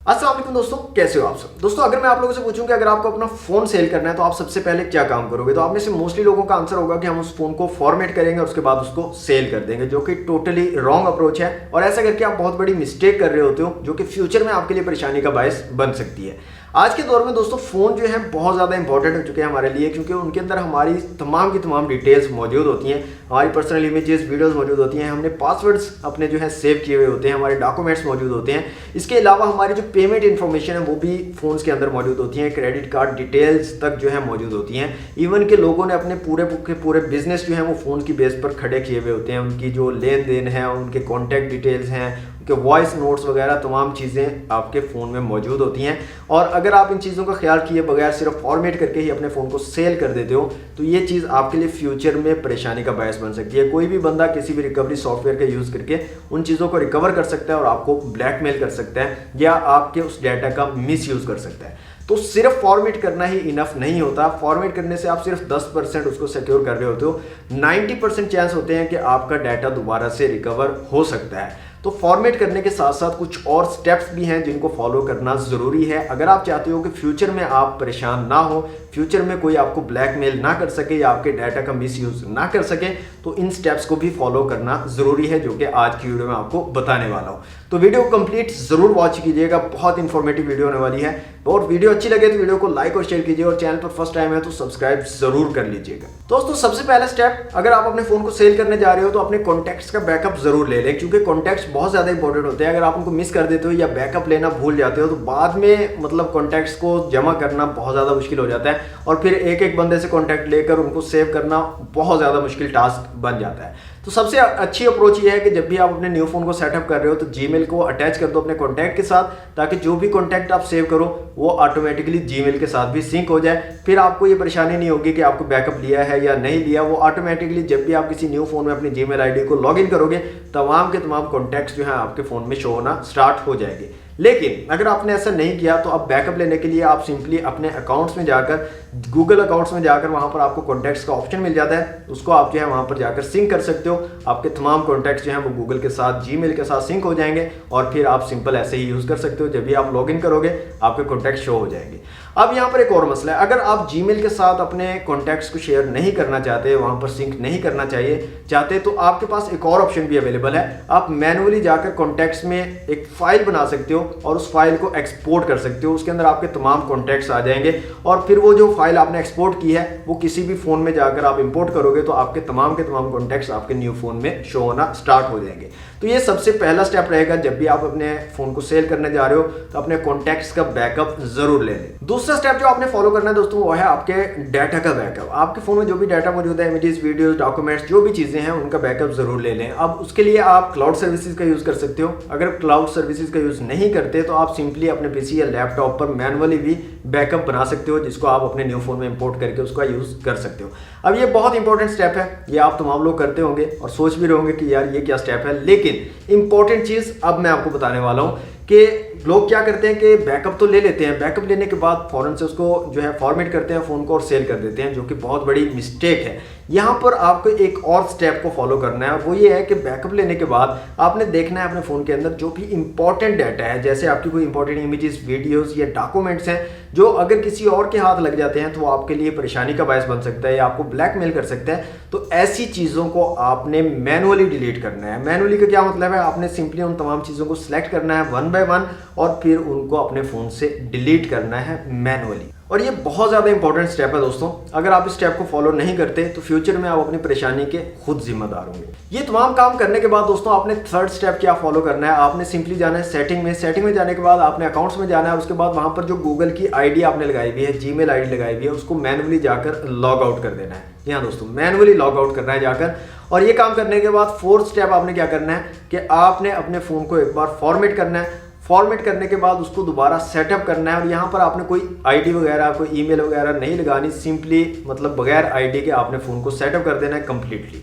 अस्सलाम वालेकुम दोस्तों, कैसे हो आप सब। दोस्तों अगर मैं आप लोगों से पूछूं कि अगर आपको अपना फोन सेल करना है तो आप सबसे पहले क्या काम करोगे, तो आप में से मोस्टली लोगों का आंसर होगा कि हम उस फोन को फॉर्मेट करेंगे और उसके बाद उसको सेल कर देंगे, जो कि टोटली रॉन्ग अप्रोच है। और ऐसा करके आप बहुत बड़ी मिस्टेक कर रहे होते हो, जो कि फ्यूचर में आपके लिए परेशानी का बायस बन सकती है। आज के दौर में दोस्तों फोन जो है बहुत ज़्यादा इंपॉर्टेंट हो चुके हैं हमारे लिए, क्योंकि उनके अंदर हमारी तमाम की तमाम डिटेल्स मौजूद होती हैं, हमारी पर्सनल इमेजेस वीडियोस मौजूद होती हैं, हमने पासवर्ड्स अपने जो है सेव किए हुए होते हैं, हमारे डॉक्यूमेंट्स मौजूद होते हैं। इसके अलावा हमारी जो पेमेंट इन्फॉर्मेशन है वो भी फ़ोन्स के अंदर मौजूद होती हैं, क्रेडिट कार्ड डिटेल्स तक जो है मौजूद होती हैं। इवन के लोगों ने अपने पूरे बिजनेस जो है वो फ़ोन की बेस पर खड़े किए हुए होते हैं। उनकी जो लेन देन है, उनके कॉन्टैक्ट डिटेल्स हैं, कि वॉइस नोट्स वगैरह तमाम चीज़ें आपके फ़ोन में मौजूद होती हैं। और अगर आप इन चीज़ों का ख्याल किए बगैर सिर्फ फॉर्मेट करके ही अपने फ़ोन को सेल कर देते हो तो ये चीज़ आपके लिए फ्यूचर में परेशानी का बायस बन सकती है। कोई भी बंदा किसी भी रिकवरी सॉफ्टवेयर का यूज़ करके उन चीज़ों को रिकवर कर सकता है और आपको ब्लैकमेल कर सकता है या आपके उस डाटा का मिसयूज़ कर सकता है। तो सिर्फ फॉर्मेट करना ही इनफ नहीं होता। फॉर्मेट करने से आप सिर्फ 10% उसको सिक्योर कर रहे होते हो, 90% चांस होते हैं कि आपका डाटा दोबारा से रिकवर हो सकता है। तो फॉर्मेट करने के साथ साथ कुछ और स्टेप्स भी हैं जिनको फॉलो करना ज़रूरी है। अगर आप चाहते हो कि फ्यूचर में आप परेशान ना हो, फ्यूचर में कोई आपको ब्लैकमेल ना कर सके या आपके डाटा का मिसयूज़ ना कर सके, तो इन स्टेप्स को भी फॉलो करना ज़रूरी है, जो कि आज की वीडियो में आपको बताने वाला हूँ। तो वीडियो को कंप्लीट ज़रूर वॉच कीजिएगा, बहुत इंफॉर्मेटिव वीडियो होने वाली है। और वीडियो अच्छी लगे तो वीडियो को लाइक और शेयर कीजिए, और चैनल पर फर्स्ट टाइम है तो सब्सक्राइब जरूर कर लीजिएगा। दोस्तों सबसे पहला स्टेप, अगर आप अपने फ़ोन को सेल करने जा रहे हो तो अपने कॉन्टैक्ट्स का बैकअप जरूर ले लें, क्योंकि कॉन्टैक्ट्स बहुत ज़्यादा इंपॉर्टेंट होते हैं। अगर आप उनको मिस कर देते हो या बैकअप लेना भूल जाते हो तो बाद में मतलब कॉन्टैक्ट्स को जमा करना बहुत ज़्यादा मुश्किल हो जाता है, और फिर एक एक बंदे से कॉन्टैक्ट लेकर उनको सेव करना बहुत ज़्यादा मुश्किल टास्क बन जाता है। तो सबसे अच्छी अप्रोच ये है कि जब भी आप अपने न्यू फोन को सेटअप कर रहे हो तो जीमेल को अटैच कर दो अपने कॉन्टैक्ट के साथ, ताकि जो भी कॉन्टैक्ट आप सेव करो वो ऑटोमेटिकली जीमेल के साथ भी सिंक हो जाए। फिर आपको ये परेशानी नहीं होगी कि आपको बैकअप लिया है या नहीं लिया। वो ऑटोमेटिकली जब भी आप किसी न्यू फोन में अपनी जीमेल आईडी को लॉगिन करोगे, तमाम के तमाम कॉन्टैक्ट्स जो है आपके फ़ोन में शो होना स्टार्ट हो जाएंगे। लेकिन अगर आपने ऐसा नहीं किया तो आप बैकअप लेने के लिए आप सिंपली अपने अकाउंट्स में जाकर, गूगल अकाउंट्स में जाकर, वहां पर आपको कॉन्टैक्ट्स का ऑप्शन मिल जाता है, उसको आप जो है वहां पर जाकर सिंक कर सकते हो। आपके तमाम कॉन्टैक्ट्स जो हैं वो गूगल के साथ, जीमेल के साथ सिंक हो जाएंगे, और फिर आप सिंपल ऐसे ही यूज़ कर सकते हो। जब भी आप लॉगिन करोगे आपके कॉन्टैक्ट शो हो जाएंगे। अब यहाँ पर एक और मसला है, अगर आप जीमेल के साथ अपने कॉन्टैक्ट्स को शेयर नहीं करना चाहते, वहां पर सिंक नहीं करना चाहते, तो आपके पास एक और ऑप्शन भी अवेलेबल है। आप मैनुअली जाकर कॉन्टैक्ट्स में एक फाइल बना सकते हो और उस फाइल को एक्सपोर्ट कर सकते हो। उसके अंदर आपके तमाम कॉन्टैक्ट्स आ जाएंगे, और फिर वो जो फाइल आपने एक्सपोर्ट की है वो किसी भी फोन में जाकर आप इंपोर्ट करोगे तो आपके तमाम के तमाम कॉन्टैक्ट्स आपके न्यू फोन में शो होना स्टार्ट हो जाएंगे। तो ये सबसे पहला स्टेप रहेगा, जब भी आप अपने फोन को सेल करने जा रहे हो तो अपने कॉन्टैक्ट्स का बैकअप जरूर ले लें। दूसरा स्टेप जो आपने फॉलो करना है दोस्तों वो है आपके डाटा का बैकअप। आपके फोन में जो भी डाटा मौजूद है, इमेजेस, वीडियोस, डॉक्यूमेंट्स, जो भी चीजें हैं, उनका बैकअप जरूर ले लें। अब उसके लिए आप क्लाउड सर्विसेज का यूज कर सकते हो। अगर क्लाउड सर्विसेज का यूज नहीं करते तो आप सिंपली अपने पीसी या लैपटॉप पर मैनुअली भी बैकअप बना सकते हो, जिसको आप अपने न्यू फोन में इंपोर्ट करके उसका यूज कर सकते हो। अब ये बहुत इंपॉर्टेंट स्टेप है, ये आप तमाम लोग करते होंगे और सोच भी रहे होंगे कि यार ये क्या स्टेप है, लेकिन इंपॉर्टेंट चीज अब मैं आपको बताने वाला हूं कि लोग क्या करते हैं कि बैकअप तो ले लेते हैं, बैकअप लेने के बाद फौरन से उसको जो है फॉर्मेट करते हैं फ़ोन को और सेल कर देते हैं, जो कि बहुत बड़ी मिस्टेक है। यहाँ पर आपको एक और स्टेप को फॉलो करना है, और वो ये है कि बैकअप लेने के बाद आपने देखना है अपने फ़ोन के अंदर जो भी इंपॉर्टेंट डाटा है, जैसे आपकी कोई इंपॉर्टेंट इमेजेस, वीडियोस या डॉक्यूमेंट्स हैं, जो अगर किसी और के हाथ लग जाते हैं तो वो आपके लिए परेशानी का बायस बन सकता है या आपको ब्लैकमेल कर सकता है। तो ऐसी चीज़ों को आपने मैनुअली डिलीट करना है। मैनुअली का क्या मतलब है, आपने सिंपली उन तमाम चीज़ों को सिलेक्ट करना है वन बाय वन, और फिर उनको अपने फ़ोन से डिलीट करना है मैनुअली। और ये बहुत ज़्यादा इंपॉर्टेंट स्टेप है दोस्तों। अगर आप इस स्टेप को फॉलो नहीं करते तो फ्यूचर में आप अपनी परेशानी के खुद जिम्मेदार होंगे। ये तमाम काम करने के बाद दोस्तों आपने थर्ड स्टेप क्या फॉलो करना है, आपने सिंपली जाना है सेटिंग में। सेटिंग में जाने के बाद आपने अकाउंट्स में जाना है, उसके बाद वहां पर जो गूगल की आईडी आपने लगाई हुई है, जीमेल आईडी लगाई हुई है, उसको मैनुअली जाकर लॉग आउट कर देना है। जी हाँ दोस्तों, मैनुअली लॉग आउट करना है जाकर। और ये काम करने के बाद फोर्थ स्टेप आपने क्या करना है कि आपने अपने फ़ोन को एक बार फॉर्मेट करना है। फॉर्मेट करने के बाद उसको दोबारा सेटअप करना है, और यहाँ पर आपने कोई आईडी वगैरह, कोई ईमेल वगैरह नहीं लगानी, सिंपली मतलब बगैर आईडी के आपने फ़ोन को सेटअप कर देना है कम्प्लीटली।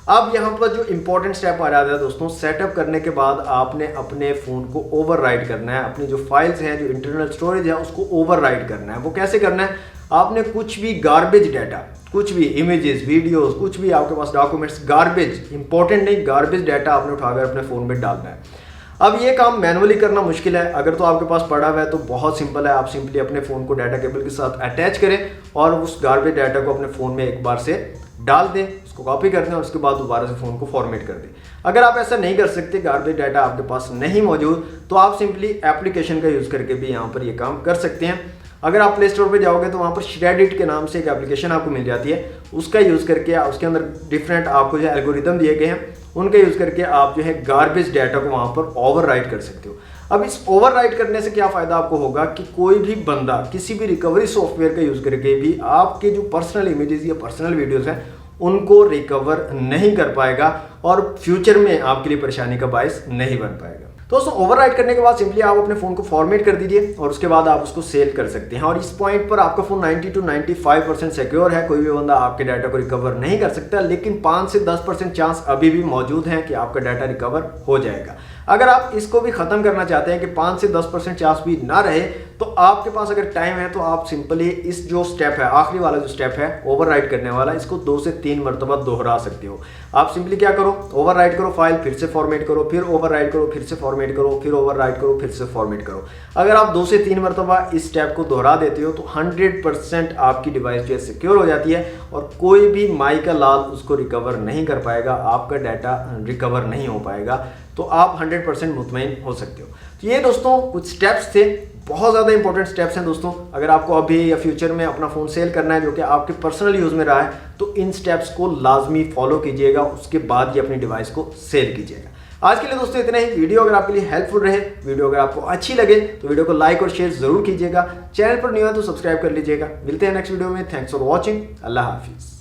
अब यहाँ पर जो इंपॉर्टेंट स्टेप आ जाता है दोस्तों, सेटअप करने के बाद आपने अपने फ़ोन को ओवरराइट करना है। अपनी जो फाइल्स हैं, जो इंटरनल स्टोरेज है, उसको ओवरराइट करना है। वो कैसे करना है, आपने कुछ भी गार्बेज डाटा, कुछ भी इमेजेस, वीडियोस, कुछ भी आपके पास डॉक्यूमेंट्स, गार्बेज, इंपॉर्टेंट नहीं, गार्बेज डाटा आपने उठाकर अपने फ़ोन में डालना है। अब ये काम मैनुअली करना मुश्किल है, अगर तो आपके पास पड़ा हुआ है तो बहुत सिंपल है। आप सिंपली अपने फ़ोन को डाटा केबल के साथ अटैच करें और उस गार्बेज डाटा को अपने फ़ोन में एक बार से डाल दें, उसको कॉपी कर दें और उसके बाद दोबारा से फ़ोन को फॉर्मेट कर दें। अगर आप ऐसा नहीं कर सकते, गार्बेज डाटा आपके पास नहीं मौजूद, तो आप सिंपली एप्लीकेशन का यूज़ करके भी यहाँ पर ये काम कर सकते हैं। अगर आप प्ले स्टोर पे जाओगे तो वहाँ पर श्रेडिट के नाम से एक एप्लीकेशन आपको मिल जाती है, उसका यूज़ करके उसके अंदर डिफरेंट आपको जो एल्गोरिदम दिए गए हैं उनका यूज़ करके आप जो है गार्बेज डाटा को वहाँ पर ओवरराइट कर सकते हो। अब इस ओवरराइट करने से क्या फ़ायदा आपको होगा कि कोई भी बंदा किसी भी रिकवरी सॉफ्टवेयर का यूज़ करके भी आपके जो पर्सनल इमेजेस या पर्सनल वीडियोज़ हैं उनको रिकवर नहीं कर पाएगा और फ्यूचर में आपके लिए परेशानी का बायस नहीं बन पाएगा। दोस्तों ओवरराइट करने के बाद सिंपली आप अपने फ़ोन को फॉर्मेट कर दीजिए और उसके बाद आप उसको सेल कर सकते हैं। और इस पॉइंट पर आपका फ़ोन 90 to 95% सिक्योर है, कोई भी बंदा आपके डाटा को रिकवर नहीं कर सकता, लेकिन 5 से 10% चांस अभी भी मौजूद हैं कि आपका डाटा रिकवर हो जाएगा। अगर आप इसको भी ख़त्म करना चाहते हैं कि 5 से 10% चांस भी ना रहे, तो आपके पास अगर टाइम है तो आप सिंपली इस जो स्टेप है, आखिरी वाला जो स्टेप है ओवरराइट करने वाला, इसको 2 से 3 मरतबा दोहरा सकते हो। आप सिंपली क्या करो, ओवरराइट करो फाइल, फिर से फॉर्मेट करो, फिर ओवरराइट करो, फिर से फॉर्मेट करो, फिर ओवरराइट करो, फिर से फॉर्मेट करो। अगर आप 2 से 3 मरतबा इस स्टेप को दोहरा देते हो तो 100% आपकी डिवाइस जो है सिक्योर हो जाती है और कोई भी माई का लाल उसको रिकवर नहीं कर पाएगा, आपका डाटा रिकवर नहीं हो पाएगा। तो आप 100% मुतमईन हो सकते हो। तो ये दोस्तों कुछ स्टेप्स थे, बहुत ज़्यादा इंपॉर्टेंट स्टेप्स हैं दोस्तों। अगर आपको अभी या फ्यूचर में अपना फ़ोन सेल करना है जो कि आपके पर्सनल यूज़ में रहा है, तो इन स्टेप्स को लाजमी फॉलो कीजिएगा, उसके बाद ही अपनी डिवाइस को सेल कीजिएगा। आज के लिए दोस्तों इतना ही। वीडियो अगर आपके लिए हेल्पफुल रहे, वीडियो अगर आपको अच्छी लगे तो वीडियो को लाइक और शेयर जरूर कीजिएगा। चैनल पर न्यू है तो सब्सक्राइब कर लीजिएगा। मिलते हैं नेक्स्ट वीडियो में। Thanks for watching. अल्लाह हाफिज़।